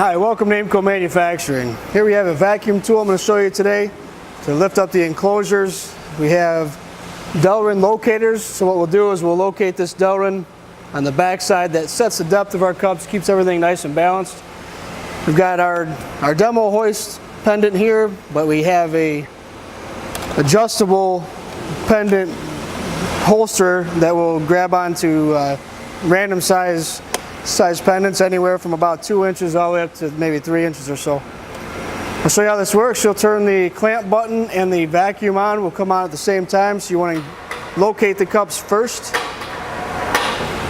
Hi, welcome to Aimco Manufacturing. Here we have a vacuum tool I'm going to show you today to lift up the enclosures. We have Delrin locators, so what we'll do is we'll locate this Delrin on the back side that sets the depth of our cups, keeps everything nice and balanced. We've got our demo hoist pendant here, but we have a adjustable pendant holster that will grab onto random size pendants, anywhere from about 2 inches all the way up to maybe 3 inches or so. I'll show you how this works. You'll turn the clamp button and the vacuum on will come on at the same time, so you want to locate the cups first.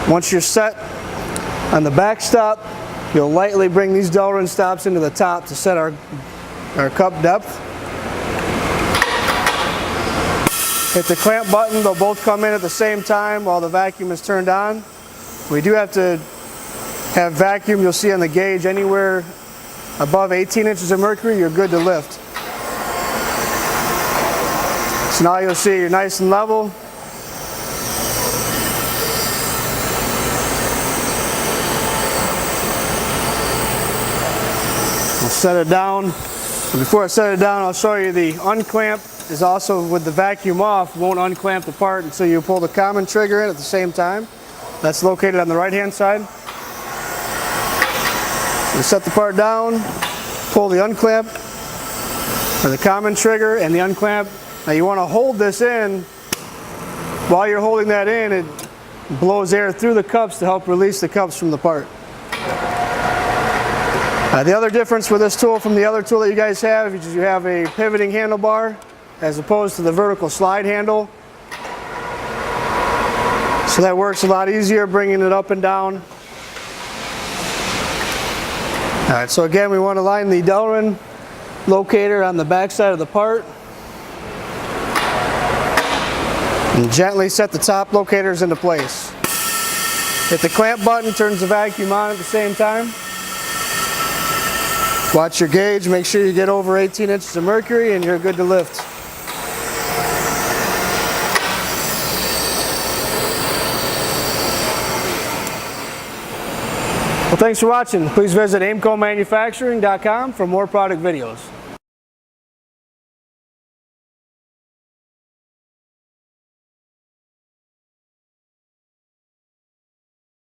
Once you're set on the back stop, you'll lightly bring these Delrin stops into the top to set our cup depth. Hit the clamp button, they'll both come in at the same time while the vacuum is turned on. We do have to have vacuum, you'll see on the gauge, anywhere above 18 inches of mercury, you're good to lift. So now you'll see you're nice and level. I'll set it down. And before I set it down, I'll show you the unclamp is also with the vacuum off, won't unclamp the part until you pull the common trigger in at the same time. That's located on the right hand side. You set the part down, pull the unclamp, or the common trigger and the unclamp. Now you want to hold this in. While you're holding that in, it blows air through the cups to help release the cups from the part. The other difference with this tool from the other tool that you guys have is you have a pivoting handlebar as opposed to the vertical slide handle. So that works a lot easier, bringing it up and down. Alright, so again, we want to line the Delrin locator on the back side of the part. And gently set the top locators into place. Hit the clamp button, turns the vacuum on at the same time. Watch your gauge, make sure you get over 18 inches of mercury and you're good to lift. Well, thanks for watching. Please visit aimcomanufacturing.com for more product videos.